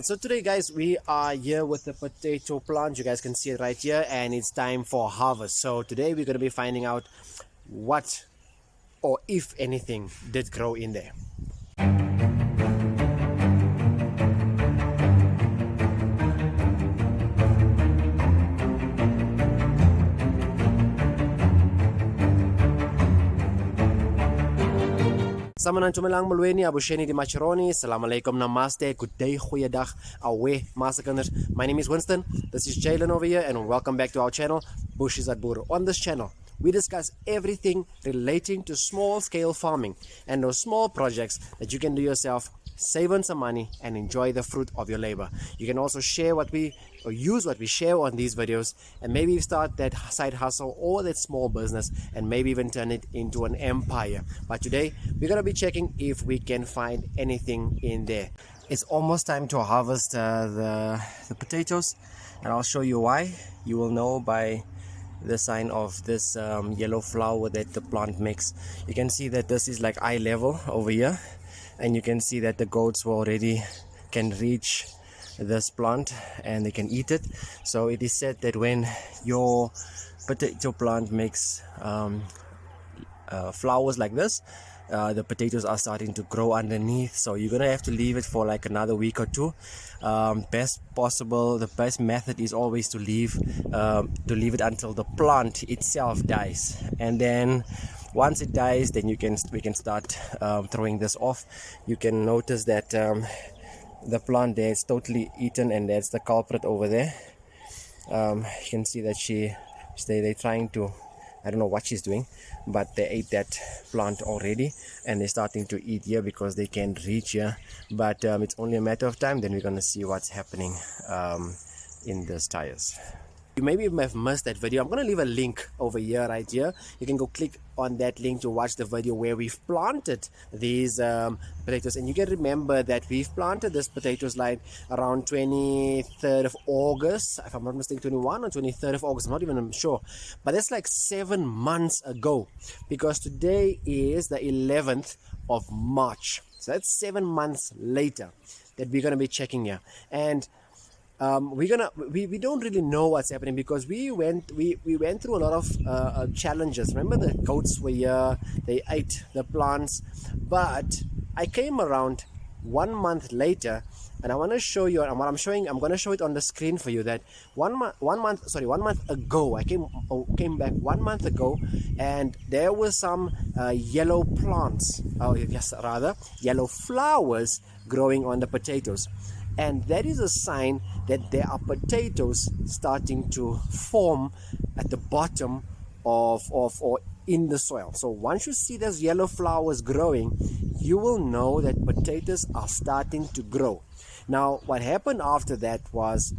So today guys, we are here with the potato plant. You guys can see it right here, and it's time for harvest. So today we're going to be finding out what or if anything did grow in there. Sama ng tumalang mulweni, abusheni di macharoni, salam alaikum, namaste, good day, goeiedag, awe, maasakinders. My name is Winston, this is Jalen over here, and welcome back to our channel, Bushies at Boer. On this channel, we discuss everything relating to small-scale farming and those small projects that you can do yourself, save on some money, and enjoy the fruit of your labor. You can also share use what we share on these videos, and maybe start that side hustle or that small business, and maybe even turn it into an empire. But today we're going to be checking if we can find anything in there. It's almost time to harvest the potatoes, and I'll show you why. You will know by the sign of this yellow flower that the plant makes. You can see that this is like eye level over here, and you can see that the goats already can reach this plant and they can eat it. So it is said that when your potato plant makes flowers like this, the potatoes are starting to grow underneath, so you're gonna have to leave it for like another week or two. The best method is always to leave it until the plant itself dies, and then once it dies, then we can start throwing this off. You can notice that the plant there is totally eaten, and that's the culprit over there. You can see that they're trying to, I don't know what she's doing, but they ate that plant already, and they're starting to eat here because they can reach here. But it's only a matter of time, then we're going to see what's happening in these tires. You maybe have missed that video. I'm going to leave a link over here, right here. You can go click on that link to watch the video where we've planted these potatoes. And you can remember that we've planted this potatoes like around 23rd of August, if I'm not mistaken, 21 or 23rd of August, I'm not even sure. But that's like 7 months ago, because today is the 11th of March. So that's 7 months later that we're going to be checking here. And we don't really know what's happening, because we went through a lot of challenges. Remember, the goats were here, they ate the plants, but I came around 1 month later, and I want to show you, and what I'm going to show it on the screen for you, that 1 month ago, I came back 1 month ago, and there were some yellow flowers growing on the potatoes. And that is a sign that there are potatoes starting to form at the bottom or in the soil. So once you see those yellow flowers growing, you will know that potatoes are starting to grow. Now, what happened after that was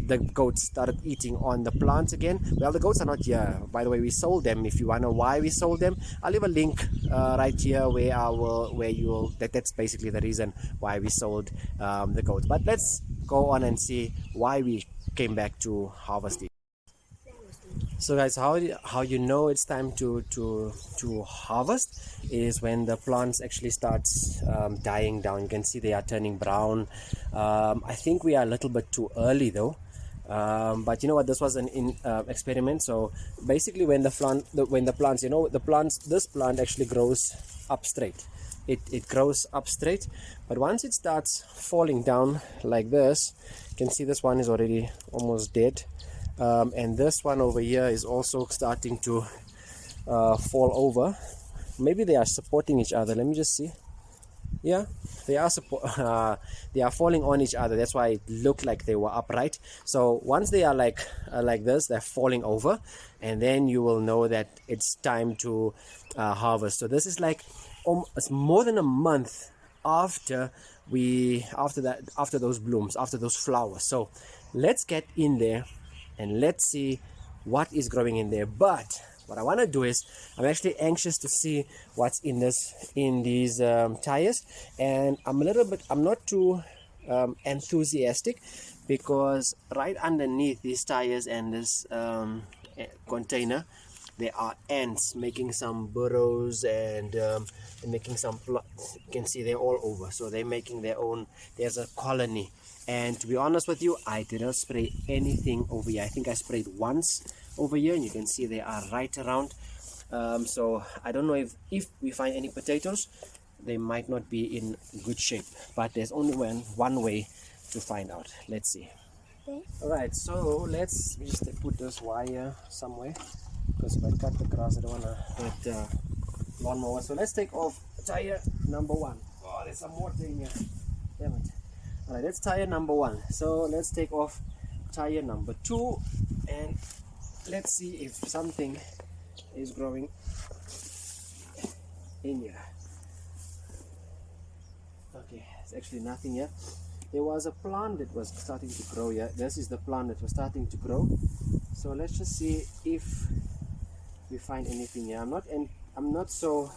the goats started eating on the plants again. Well, the goats are not here, by the way. We sold them. If you want to know why we sold them, I'll leave a link right here that's basically the reason why we sold the goats. But let's go on and see why we came back to harvest it. So guys, how you know it's time to harvest is when the plants actually starts dying down. You can see they are turning brown. I think we are a little bit too early though. But you know what, this was an experiment. So basically, when the plants, this plant actually grows up straight. It grows up straight, but once it starts falling down like this, you can see this one is already almost dead, and this one over here is also starting to fall over. Maybe they are supporting each other. Let me just see. Yeah, they are falling on each other. That's why it looked like they were upright. So once they are like this, they're falling over, and then you will know that it's time to harvest. So this is like it's more than a month after those blooms, after those flowers. So let's get in there and let's see what is growing in there. But what I want to do is, I'm actually anxious to see what's in these tires, and I'm not too enthusiastic, because right underneath these tires and this container, there are ants making some burrows and making some you can see they're all over. So they're making their own, there's a colony And to be honest with you, I did not spray anything over here. I think I sprayed once over here, and you can see they are right around. So I don't know if we find any potatoes, they might not be in good shape, but there's only one way to find out. Let's see. Okay. Alright, so let's just put this wire somewhere, because if I cut the grass I don't want to hurt lawnmower. So let's take off tire number 1. Oh, there's some water in here, damn it. Alright, that's tire number 1. So let's take off tire number 2 and let's see if something is growing in here. Okay, it's actually nothing here. There was a plant that was starting to grow here. This is the plant that was starting to grow. So let's just see if we find anything here. I'm not so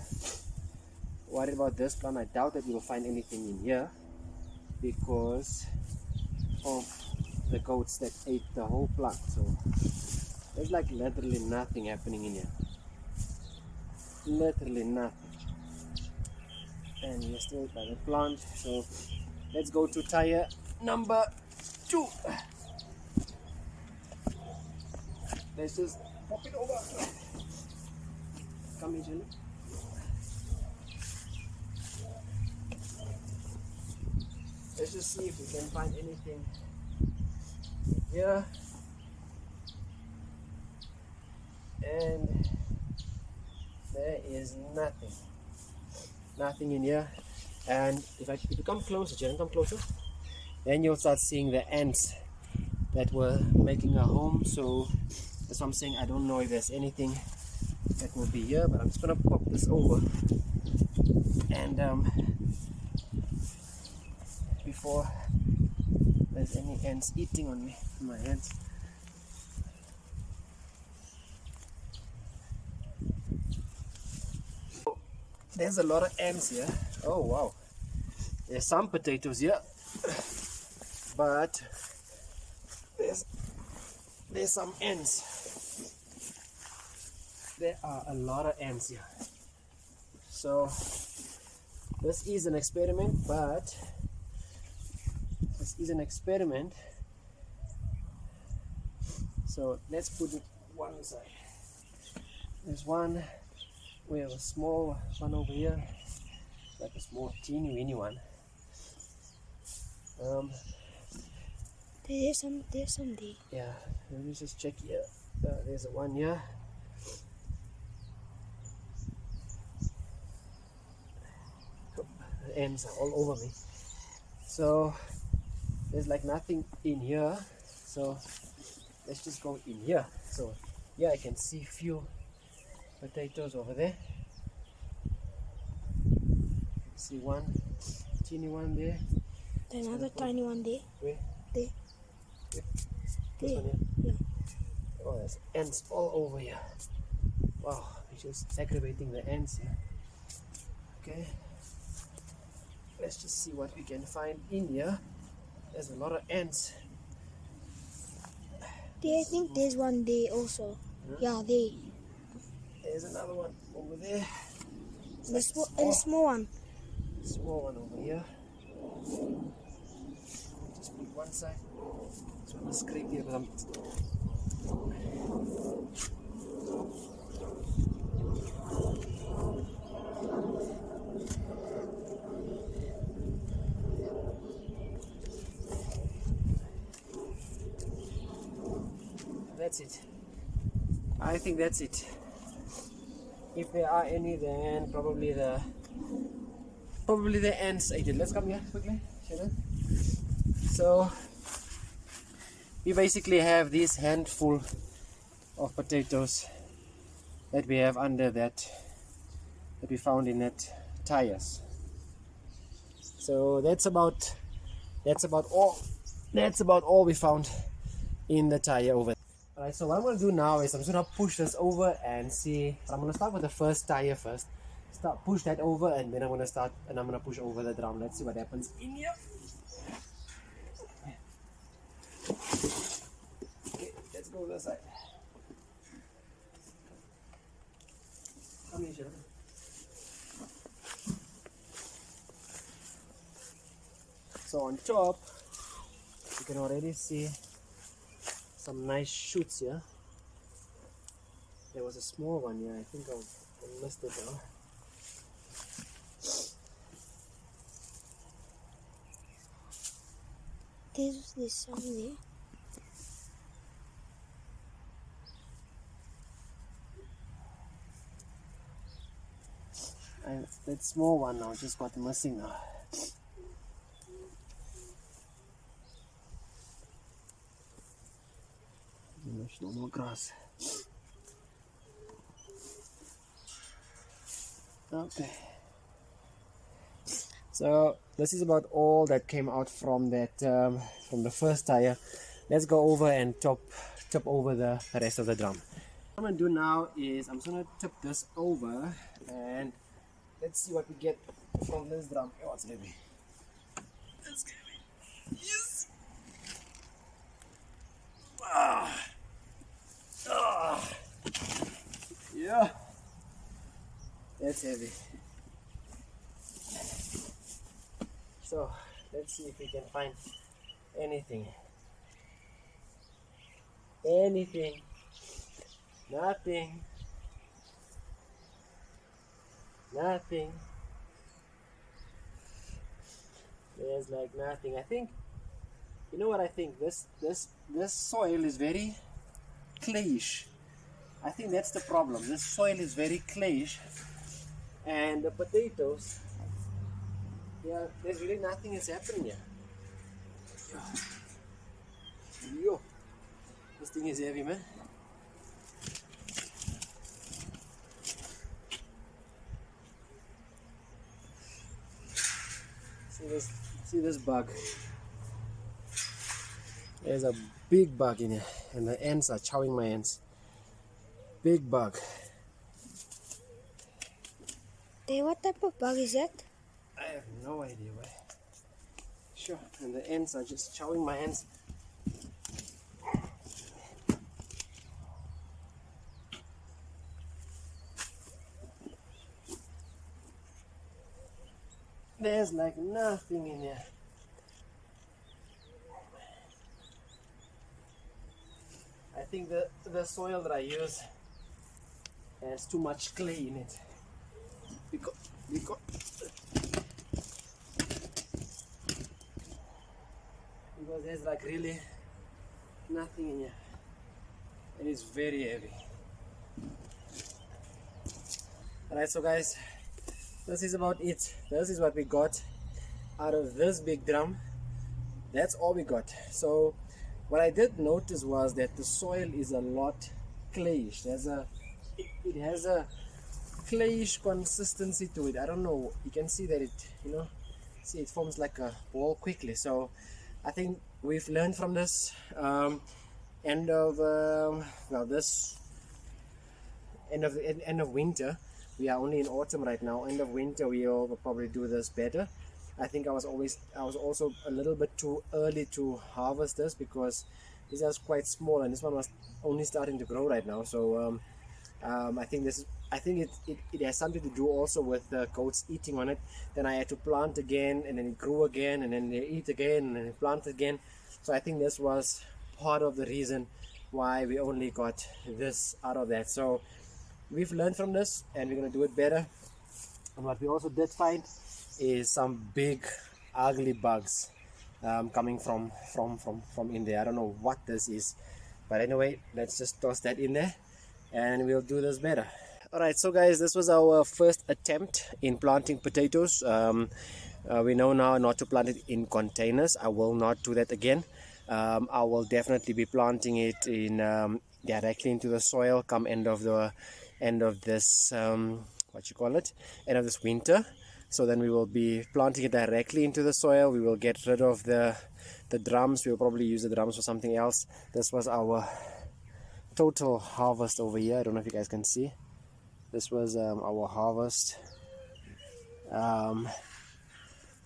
worried about this plant. I doubt that we will find anything in here because of the goats that ate the whole plant. So there's like literally nothing happening in here. Literally nothing. And we're still by the plant. So let's go to tire number 2. Let's just pop it over. Come here, Jenny. Let's just see if we can find anything here. And there is nothing. Nothing in here. And if you come closer, Jen, come closer, then you'll start seeing the ants that were making a home. So that's what I'm saying. I don't know if there's anything that will be here, but I'm just gonna pop this over and before there's any ants eating on me, my hands. There's a lot of ants here. Oh wow, there's some potatoes here, but there's some ants. There are a lot of ants here. So this is an experiment, but this is an experiment. So let's put it one side. There's one. We have a small one over here, like a small teeny weeny one. There's some there. Yeah, let me just check here. There's a one here. The ends are all over me. So there's like nothing in here. So let's just go in here. So yeah, I can see few potatoes over there. See one teeny one there. There's another tiny one there. Where? There. This There. one here? Yeah. Oh, there's ants all over here. Wow, we're just aggravating the ants here. Okay. Let's just see what we can find in here. There's a lot of ants. There, I think there's one there also. Huh? Yeah, there. There's another one over there. It's And like a small one. small one over here. Just put one side. Just want to scrape here because that's it. I think that's it. If there are any, then probably the ants ate it. Let's come here quickly, Shannon. So we basically have this handful of potatoes that we have under that we found in that tires. So that's about all we found in the tire over there. Alright, so what I'm going to do now is I'm just going to push this over and see. I'm going to start with the first tire first. Push that over, and then I'm going to push over the drum. Let's see what happens in here. Okay, let's go this side. Come here, Sharon. So on top You can already see some nice shoots here. There was a small one here. I think I missed it now. There's this some there. And that small one now just got missing now. There's no more grass. Okay. So this is about all that came out from that from the first tire. Let's go over and top over the rest of the drum. What I'm gonna do now is I'm just gonna tip this over and let's see what we get from this drum. Oh, it's heavy. It's heavy. Yes. Yeah. That's heavy. So let's see if we can find anything. Anything. Nothing. Nothing. There's like nothing. I think, you know what I think? This soil is very clayish. I think that's the problem. This soil is very clayish, and the potatoes, yeah, there's really nothing is happening here. Yo, this thing is heavy, man. See this bug. There's a big bug in here, and the ants are chowing my ants. Big bug. Hey, what type of bug is that? I have no idea why. Sure, and the ants are just chowing my ants. There's like nothing in here. I think the soil that I use has too much clay in it. Because there's like really nothing in here. And it's very heavy. Alright, so guys, this is about it. This is what we got out of this big drum. That's all we got. So what I did notice was that the soil is a lot clayish. It has a clayish consistency to it. I don't know, you can see that it, see it forms like a ball quickly. So I think we've learned from this end of winter. We are only in autumn right now. End of winter we'll probably do this better. I think I was also a little bit too early to harvest this because these are quite small and this one was only starting to grow right now. So I think it has something to do also with the goats eating on it. Then I had to plant again, and then it grew again, and then they eat again, and then they plant again. So I think this was part of the reason why we only got this out of that. So we've learned from this and we're going to do it better. And what we also did find is some big ugly bugs coming from in there. I don't know what this is, but anyway, let's just toss that in there and we'll do this better. Alright, so guys, this was our first attempt in planting potatoes. We know now not to plant it in containers. I will not do that again. I will definitely be planting it in directly into the soil come end of this end of this winter. So then we will be planting it directly into the soil. We will get rid of the drums. We will probably use the drums for something else. This was our total harvest over here. I don't know if you guys can see. This was our harvest.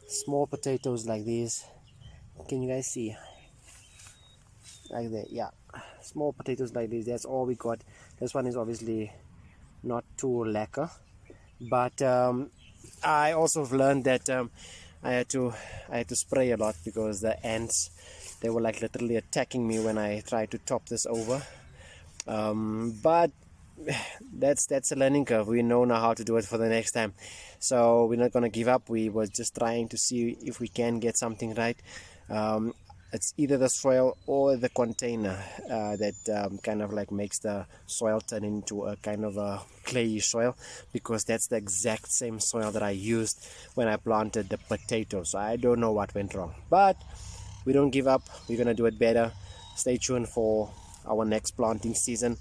Small potatoes like these. Can you guys see? Like that, yeah. Small potatoes like this. That's all we got. This one is obviously not too lacquer, but I also learned that I had to spray a lot because the ants They were like literally attacking me when I tried to top this over. But that's a learning curve. We know now how to do it for the next time, so we're not gonna give up. We were just trying to see if we can get something right. It's either the soil or the container that kind of like makes the soil turn into a kind of a clayey soil, because that's the exact same soil that I used when I planted the potatoes. So I don't know what went wrong, but we don't give up. We're gonna do it better. Stay tuned for our next planting season.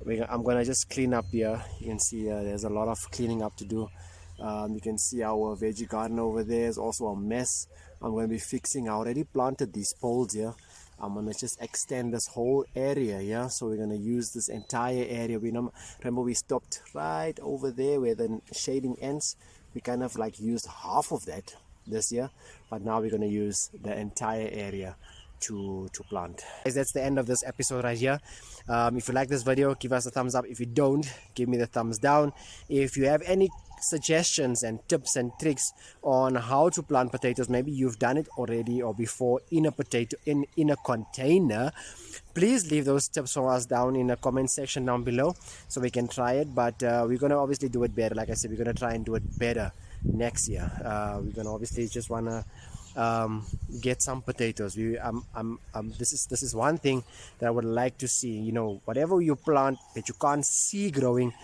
I'm gonna just clean up here. You can see there's a lot of cleaning up to do. You can see our veggie garden over there is also a mess. I'm going to be fixing. I already planted these poles here. I'm going to just extend this whole area here. So we're going to use this entire area. Remember we stopped right over there where the shading ends. We kind of like used half of that this year, but now we're going to use the entire area to plant. Guys, that's the end of this episode right here. If you like this video, give us a thumbs up. If you don't, give me the thumbs down. If you have any suggestions and tips and tricks on how to plant potatoes, maybe you've done it already or before in a potato in a container, please leave those tips for us down in the comment section down below so we can try it. But we're gonna obviously do it better. Like I said, we're gonna try and do it better next year. We're gonna obviously just wanna get some potatoes. This is one thing that I would like to see. You know, whatever you plant that you can't see growing,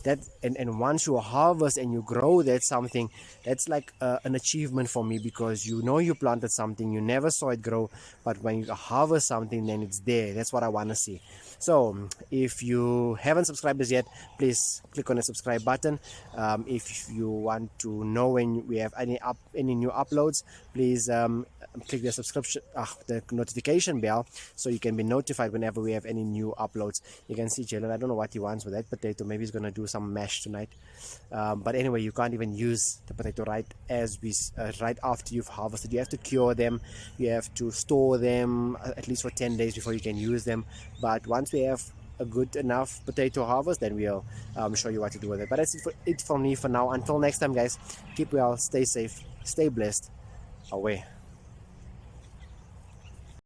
that and once you harvest and you grow that something, that's like an achievement for me, because you know you planted something, you never saw it grow, but when you harvest something, then it's there. That's what I want to see. So if you haven't subscribed as yet, please click on the subscribe button. If you want to know when we have any new uploads, please click the the notification bell so you can be notified whenever we have any new uploads. You can see Jalen, I don't know what he wants with that potato. Maybe he's gonna do some mash tonight. But anyway, you can't even use the potato right after you've harvested. You have to cure them, you have to store them at least for 10 days before you can use them. But once we have a good enough potato harvest, then we'll show you what to do with it. But that's it for me for now. Until next time, guys, keep well, stay safe, stay blessed. Away.